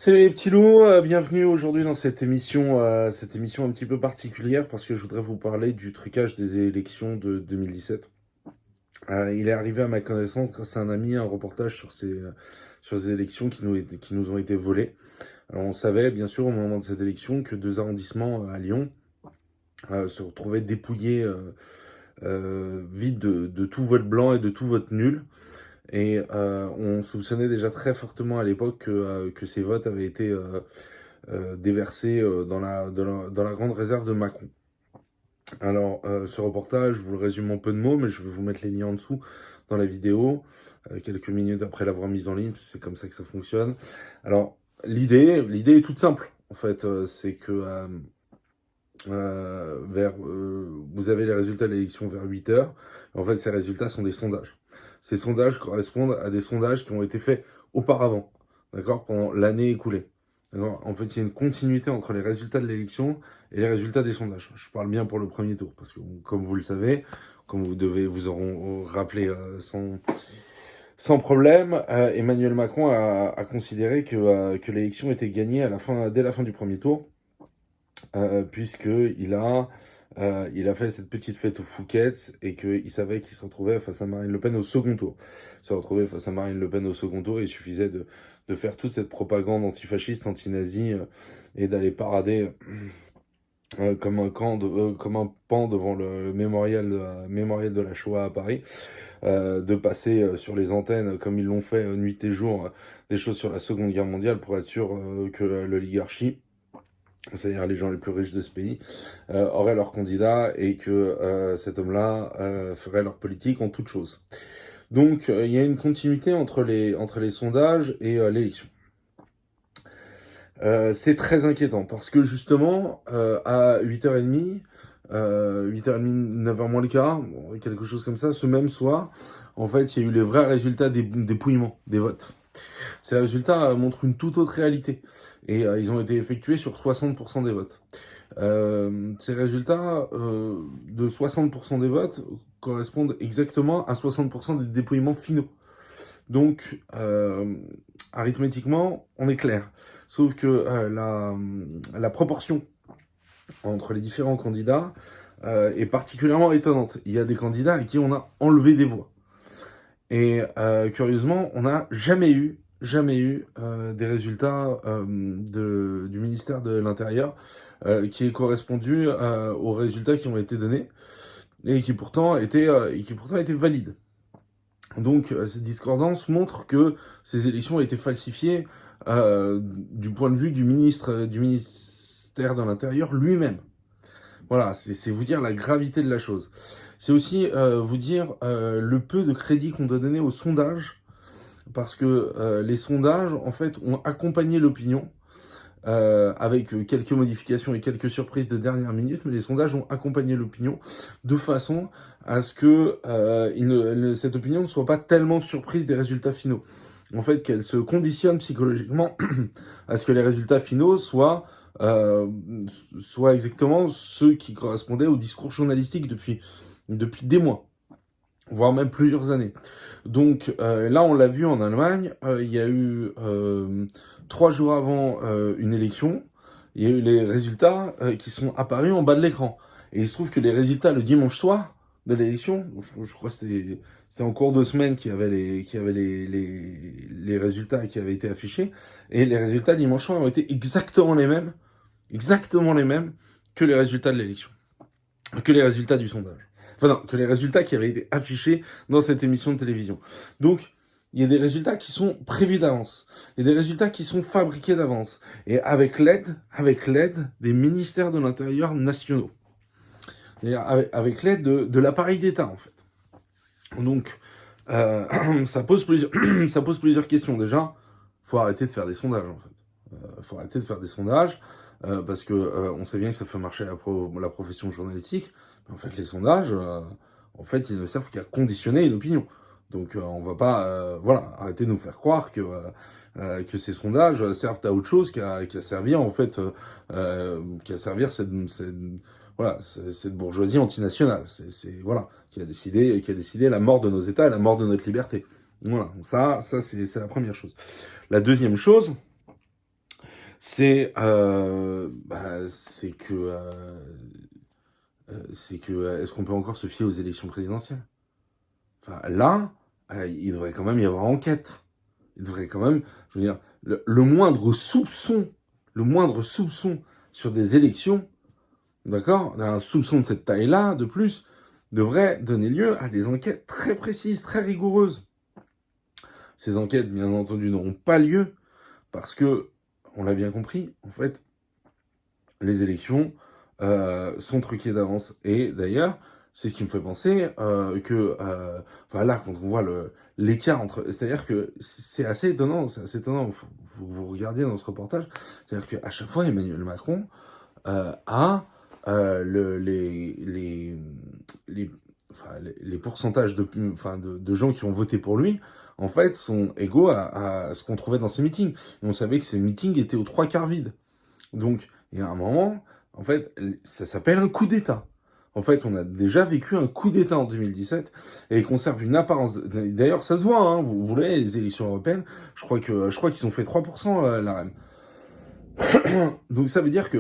Salut les petits loups, bienvenue aujourd'hui dans cette émission un petit peu particulière parce que je voudrais vous parler du trucage des élections de 2017. Il est arrivé à ma connaissance grâce à un ami un reportage sur ces élections qui nous ont été volées. Alors on savait bien sûr au moment de cette élection que deux arrondissements à Lyon se retrouvaient dépouillés, vides de tout vote blanc et de tout vote nul. Et on soupçonnait déjà très fortement à l'époque que ces votes avaient été déversés dans la grande réserve de Macron. Alors, ce reportage, je vous le résume en peu de mots, mais je vais vous mettre les liens en dessous dans la vidéo, quelques minutes après l'avoir mise en ligne, c'est comme ça que ça fonctionne. Alors, l'idée est toute simple, en fait, c'est que vous avez les résultats de l'élection vers 8 heures. En fait, ces résultats sont des sondages. Ces sondages correspondent à des sondages qui ont été faits auparavant, d'accord, pendant l'année écoulée. D'accord. En fait, il y a une continuité entre les résultats de l'élection et les résultats des sondages. Je parle bien pour le premier tour, parce que, comme vous le savez, comme vous auront rappelé sans problème, Emmanuel Macron a considéré que l'élection était gagnée dès la fin du premier tour, il a fait cette petite fête aux Fouquet's et qu'il savait qu'il se retrouvait face à Marine Le Pen au second tour. Se retrouver face à Marine Le Pen au second tour, il suffisait de faire toute cette propagande antifasciste, anti-nazie et d'aller parader comme un pan devant le mémorial de la Shoah à Paris, de passer sur les antennes comme ils l'ont fait nuit et jour, des choses sur la Seconde Guerre mondiale pour être sûr que l'oligarchie, c'est-à-dire les gens les plus riches de ce pays, auraient leur candidat et que cet homme-là ferait leur politique en toute chose. Donc il y a une continuité entre les sondages et l'élection. C'est très inquiétant parce que justement, à 8h30, 8h30, 9h moins le quart, bon, quelque chose comme ça, ce même soir, en fait, il y a eu les vrais résultats des dépouillements des votes. Ces résultats montrent une toute autre réalité et ils ont été effectués sur 60% des votes. Ces résultats de 60% des votes correspondent exactement à 60% des dépouillements finaux. Donc, arithmétiquement, on est clair. Sauf que la proportion entre les différents candidats est particulièrement étonnante. Il y a des candidats à qui on a enlevé des voix. Et curieusement, on n'a jamais eu des résultats du ministère de l'Intérieur qui aient correspondu aux résultats qui ont été donnés et qui pourtant étaient valides. Donc cette discordance montre que ces élections ont été falsifiées du point de vue du ministère de l'Intérieur lui-même. Voilà, c'est vous dire la gravité de la chose. C'est aussi vous dire le peu de crédit qu'on doit donner aux sondages, parce que les sondages, en fait, ont accompagné l'opinion, avec quelques modifications et quelques surprises de dernière minute, mais les sondages ont accompagné l'opinion de façon à ce que cette opinion ne soit pas tellement surprise des résultats finaux. En fait, qu'elle se conditionne psychologiquement à ce que les résultats finaux soient exactement ceux qui correspondaient au discours journalistique depuis des mois, voire même plusieurs années. Donc là, on l'a vu en Allemagne, il y a eu 3 jours avant une élection, il y a eu les résultats qui sont apparus en bas de l'écran. Et il se trouve que les résultats le dimanche soir de l'élection, je crois que c'est en cours de semaine qu'il y avait les résultats qui avaient été affichés, et les résultats dimanche soir ont été exactement les mêmes que les résultats de l'élection, que les résultats du sondage. Enfin non, que les résultats qui avaient été affichés dans cette émission de télévision. Donc, il y a des résultats qui sont prévus d'avance. Il y a des résultats qui sont fabriqués d'avance. Et avec l'aide des ministères de l'Intérieur nationaux. Avec l'aide de l'appareil d'État, en fait. Donc, ça pose plusieurs questions. Déjà, faut arrêter de faire des sondages, en fait. Faut arrêter de faire des sondages, parce que on sait bien que ça fait marcher la profession journalistique. Mais en fait, les sondages, en fait, ils ne servent qu'à conditionner une opinion. Donc, on va pas, arrêter de nous faire croire que ces sondages servent à autre chose qu'à servir, en fait, qu'à servir cette bourgeoisie antinationale. Voilà, qui a décidé la mort de nos États et la mort de notre liberté. Voilà, ça c'est la première chose. La deuxième chose, c'est que est-ce qu'on peut encore se fier aux élections présidentielles? Enfin, là, il devrait quand même y avoir enquête. Il devrait quand même, je veux dire, le moindre soupçon sur des élections, d'accord, un soupçon de cette taille-là, de plus, devrait donner lieu à des enquêtes très précises, très rigoureuses. Ces enquêtes, bien entendu, n'auront pas lieu parce que, on l'a bien compris, en fait, les élections sont truquées d'avance. Et d'ailleurs, c'est ce qui me fait penser enfin là, quand on voit l'écart entre... C'est-à-dire que c'est assez étonnant, faut que vous regardiez dans ce reportage, c'est-à-dire qu'à chaque fois, Emmanuel Macron a les pourcentages de gens qui ont voté pour lui, en fait, sont égaux à ce qu'on trouvait dans ces meetings. Et on savait que ces meetings étaient aux 3 quarts vides. Donc, il y a un moment, en fait, ça s'appelle un coup d'État. En fait, on a déjà vécu un coup d'État en 2017 et ils conservent une apparence. D'ailleurs, ça se voit, hein, vous voulez, les élections européennes, je crois qu'ils ont fait 3% la REM. Donc ça veut dire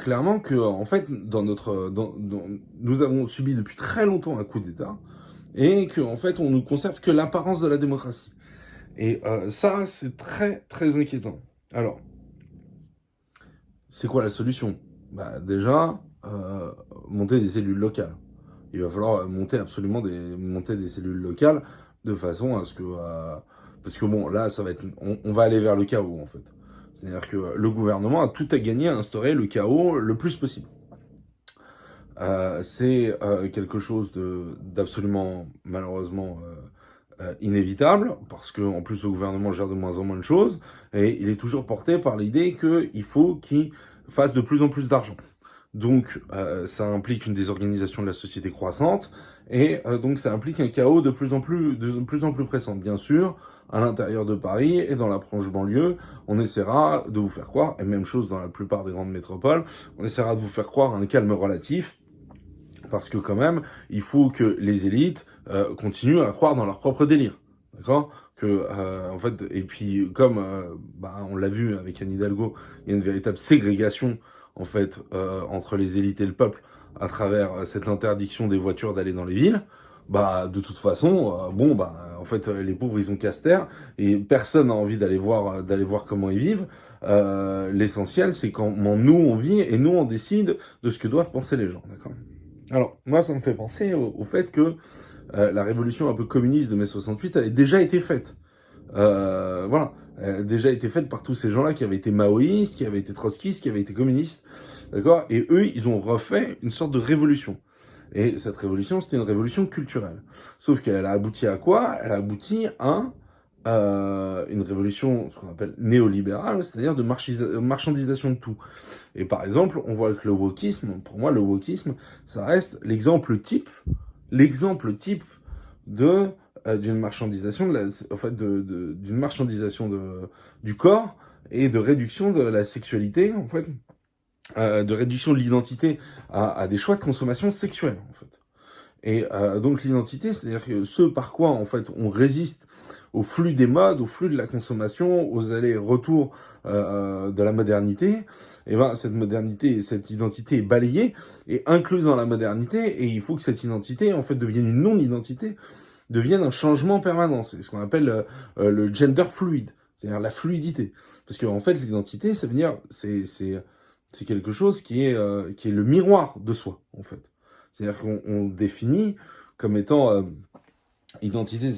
clairement que, en fait, nous avons subi depuis très longtemps un coup d'État et qu'en fait, on ne conserve que l'apparence de la démocratie. Et ça, c'est très, très inquiétant. Alors, c'est quoi la solution? Déjà, monter des cellules locales. Il va falloir monter des cellules locales de façon à ce que... parce que bon, là, ça va être... On va aller vers le chaos, en fait. C'est-à-dire que le gouvernement a tout à gagner à instaurer le chaos le plus possible. C'est quelque chose d'absolument, malheureusement, inévitable, parce que en plus le gouvernement gère de moins en moins de choses, et il est toujours porté par l'idée qu'il faut qu'il fasse de plus en plus d'argent. Donc ça implique une désorganisation de la société croissante, et donc ça implique un chaos de plus en plus pressant. Bien sûr, à l'intérieur de Paris et dans la proche banlieue, on essaiera de vous faire croire, et même chose dans la plupart des grandes métropoles, on essaiera de vous faire croire un calme relatif, parce que quand même, il faut que les élites continuent à croire dans leur propre délire, d'accord? En fait, et puis comme on l'a vu avec Anne Hidalgo, il y a une véritable ségrégation en fait entre les élites et le peuple à travers cette interdiction des voitures d'aller dans les villes. De toute façon, en fait, les pauvres ils ont casse-terre et personne n'a envie d'aller voir comment ils vivent. L'essentiel, c'est comment nous on vit et nous on décide de ce que doivent penser les gens, d'accord? Alors, moi, ça me fait penser au fait que la révolution un peu communiste de mai 68 avait déjà été faite. Voilà, elle a déjà été faite par tous ces gens-là qui avaient été maoïstes, qui avaient été trotskistes, qui avaient été communistes, d'accord? Et eux, ils ont refait une sorte de révolution. Et cette révolution, c'était une révolution culturelle. Sauf qu'elle a abouti à quoi? Elle a abouti à une révolution, ce qu'on appelle néolibérale, c'est-à-dire de marchandisation de tout. Et par exemple, on voit que le wokisme, pour moi, le wokisme, ça reste l'exemple type de d'une marchandisation d'une marchandisation du corps et de réduction de la sexualité, en fait, de réduction de l'identité à des choix de consommation sexuelle, en fait. Et donc l'identité, c'est-à-dire que ce par quoi en fait on résiste au flux des modes, au flux de la consommation, aux allers-retours de la modernité, et cette modernité et cette identité est balayée et incluse dans la modernité, et il faut que cette identité en fait devienne une non-identité, devienne un changement permanent. C'est ce qu'on appelle le gender fluid, c'est-à-dire la fluidité. Parce qu'en fait l'identité, ça veut dire c'est quelque chose qui est le miroir de soi en fait. C'est-à-dire qu'on définit comme étant identité,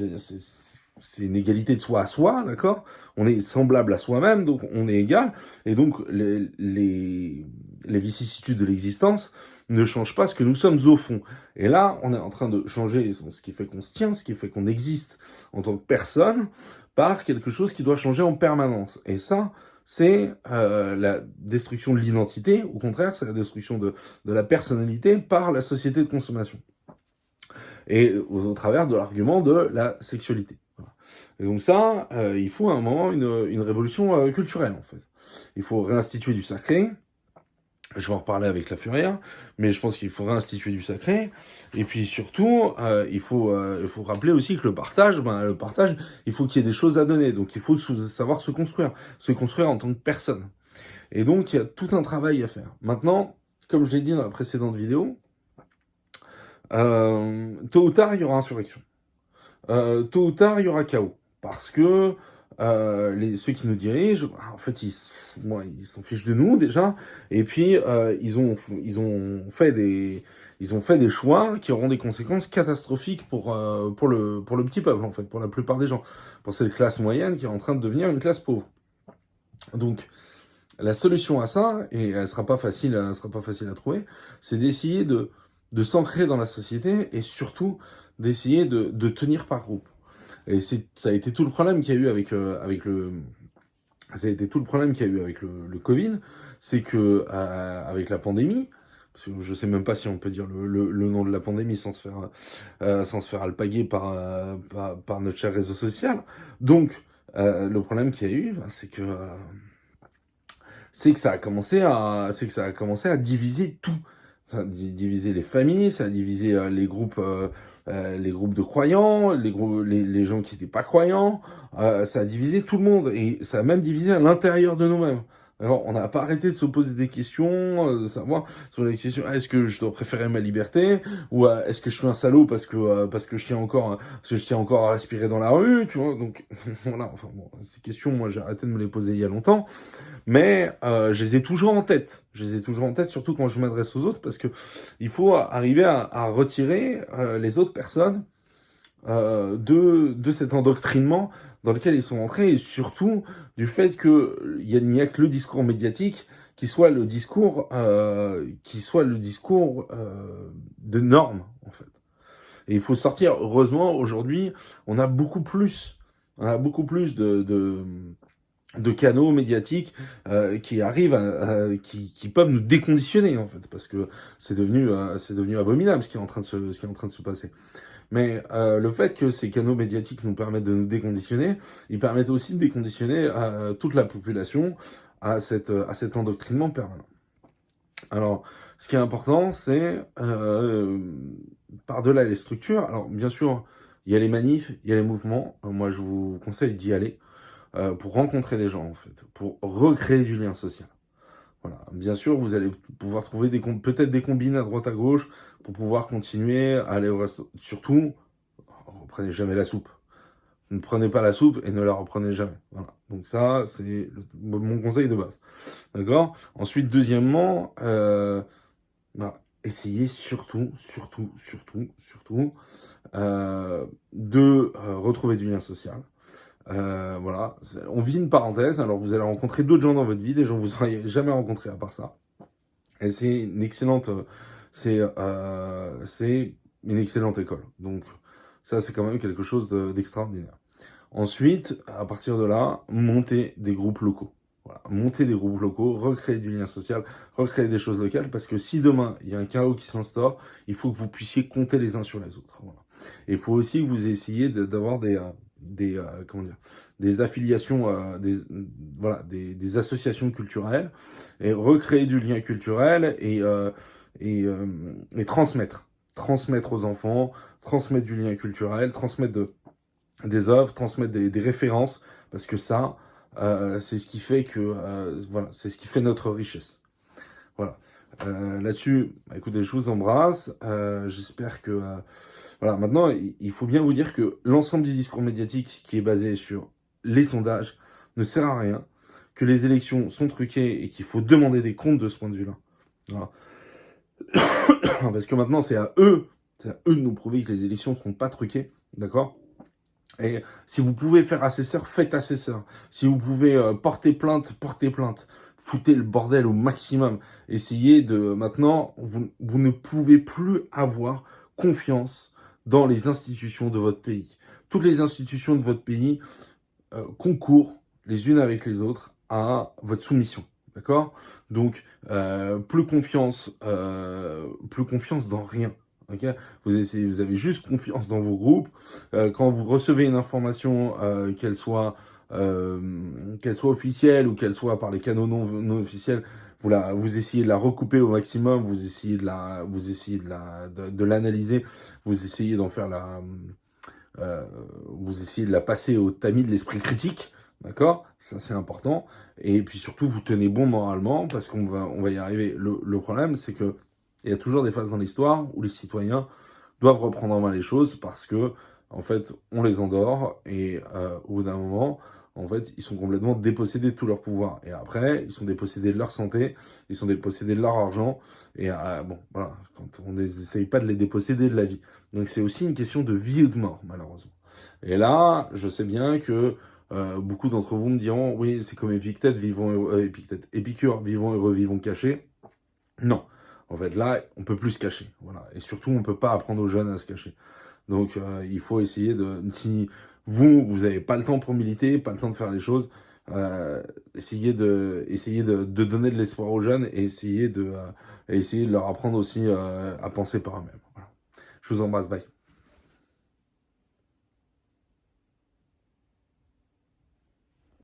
c'est une égalité de soi à soi, d'accord? On est semblable à soi-même, donc on est égal, et donc les vicissitudes de l'existence ne changent pas ce que nous sommes au fond. Et là, on est en train de changer ce qui fait qu'on se tient, ce qui fait qu'on existe en tant que personne, par quelque chose qui doit changer en permanence. Et ça, c'est la destruction de l'identité, au contraire, c'est la destruction de la personnalité par la société de consommation. Et au travers de l'argument de la sexualité. Voilà. Et donc ça, il faut à un moment une révolution culturelle, en fait. Il faut réinstituer du sacré, Je vais en reparler avec la Furia, mais je pense qu'il faut réinstituer du sacré. Et puis surtout, il faut rappeler aussi que le partage, il faut qu'il y ait des choses à donner. Donc il faut savoir se construire en tant que personne. Et donc il y a tout un travail à faire. Maintenant, comme je l'ai dit dans la précédente vidéo, tôt ou tard, il y aura insurrection. Tôt ou tard, il y aura chaos. Parce que ceux qui nous dirigent, en fait, ils s'en fichent de nous déjà. Et puis, ils ont fait des choix qui auront des conséquences catastrophiques pour le petit peuple, en fait, pour la plupart des gens. Pour cette classe moyenne qui est en train de devenir une classe pauvre. Donc, la solution à ça, et elle sera pas facile à trouver, c'est d'essayer de s'ancrer dans la société et surtout d'essayer de tenir par groupe. Et ça a été tout le problème qu'il y a eu ça a été tout le problème qu'il y a eu avec le Covid, c'est que avec la pandémie, parce que je sais même pas si on peut dire le nom de la pandémie sans se faire alpaguer par notre cher réseau social. Donc le problème qu'il y a eu, c'est que ça a commencé à diviser tout. Ça a divisé les familles, ça a divisé les groupes de croyants, les gens qui n'étaient pas croyants. Ça a divisé tout le monde et ça a même divisé à l'intérieur de nous-mêmes. Alors, on n'a pas arrêté de se poser des questions, de savoir sur les questions, est-ce que je dois préférer ma liberté ou est-ce que je suis un salaud parce que je tiens encore à respirer dans la rue, tu vois. Donc voilà, enfin bon, ces questions, moi j'ai arrêté de me les poser il y a longtemps. Mais je les ai toujours en tête. Je les ai toujours en tête, surtout quand je m'adresse aux autres, parce que il faut arriver à retirer les autres personnes de cet endoctrinement dans lequel ils sont entrés, et surtout du fait que il n'y a que le discours médiatique qui soit le discours de normes, en fait. Et il faut sortir. Heureusement, aujourd'hui, on a beaucoup plus de canaux médiatiques qui arrivent qui peuvent nous déconditionner, en fait, parce que c'est devenu abominable ce qui est en train de se passer. Mais le fait que ces canaux médiatiques nous permettent de nous déconditionner, ils permettent aussi de déconditionner toute la population à cet endoctrinement permanent. Alors, ce qui est important, c'est par-delà les structures. Alors, bien sûr, il y a les manifs, il y a les mouvements. Moi, je vous conseille d'y aller pour rencontrer des gens, en fait, pour recréer du lien social. Voilà. Bien sûr, vous allez pouvoir trouver peut-être des combines à droite à gauche pour pouvoir continuer à aller au resto. Surtout, reprenez jamais la soupe. Ne prenez pas la soupe et ne la reprenez jamais. Voilà. Donc ça, c'est mon conseil de base. D'accord. Ensuite, deuxièmement, essayez surtout de retrouver du lien social. Voilà, on vit une parenthèse, alors vous allez rencontrer d'autres gens dans votre vie, des gens que vous n'auriez jamais rencontrés à part ça. Et c'est une excellente école. Donc ça, c'est quand même quelque chose d'extraordinaire. Ensuite, à partir de là, montez des groupes locaux. Voilà, montez des groupes locaux, recréer du lien social, recréer des choses locales, parce que si demain il y a un chaos qui s'instaure, il faut que vous puissiez compter les uns sur les autres. Voilà. Et il faut aussi que vous essayiez d'avoir des affiliations, des associations culturelles, et recréer du lien culturel et transmettre aux enfants, transmettre du lien culturel, transmettre des œuvres, transmettre des références, parce que ça, c'est ce qui fait c'est ce qui fait notre richesse. Voilà. Là-dessus, écoutez, je vous embrasse. J'espère que voilà. Maintenant, il faut bien vous dire que l'ensemble du discours médiatique qui est basé sur les sondages ne sert à rien, que les élections sont truquées et qu'il faut demander des comptes de ce point de vue-là. Voilà. Parce que maintenant, c'est à eux de nous prouver que les élections ne seront pas truquées, d'accord ? Et si vous pouvez faire assesseur, faites assesseur. Si vous pouvez porter plainte, portez plainte. Foutez le bordel au maximum. Essayez Maintenant, vous ne pouvez plus avoir confiance dans les institutions de votre pays. Toutes les institutions de votre pays concourent les unes avec les autres à votre soumission. D'accord ? Donc, plus confiance dans rien. Okay, vous avez juste confiance dans vos groupes. Quand vous recevez une information, qu'elle soit officielle ou qu'elle soit par les canaux non officiels, vous essayez de la recouper au maximum, vous essayez de l'analyser, vous essayez d'en faire vous essayez de la passer au tamis de l'esprit critique, d'accord? Ça, c'est important. Et puis surtout, vous tenez bon moralement, parce on va y arriver. Le problème, c'est que il y a toujours des phases dans l'histoire où les citoyens doivent reprendre en main les choses, parce que, en fait, on les endort, et au bout d'un moment, en fait, ils sont complètement dépossédés de tout leur pouvoir. Et après, ils sont dépossédés de leur santé, ils sont dépossédés de leur argent, et bon, voilà, quand on n'essaye pas de les déposséder de la vie. Donc c'est aussi une question de vie ou de mort, malheureusement. Et là, je sais bien que beaucoup d'entre vous me diront, oui, c'est comme Épictète, Épicure, vivons heureux, vivons cachés. Non. En fait, là, on peut plus se cacher. Voilà. Et surtout, on peut pas apprendre aux jeunes à se cacher. Donc, il faut essayer si vous n'avez pas le temps pour militer, pas le temps de faire les choses, essayez de donner de l'espoir aux jeunes, et essayer de leur apprendre aussi à penser par eux-mêmes. Voilà. Je vous embrasse, bye.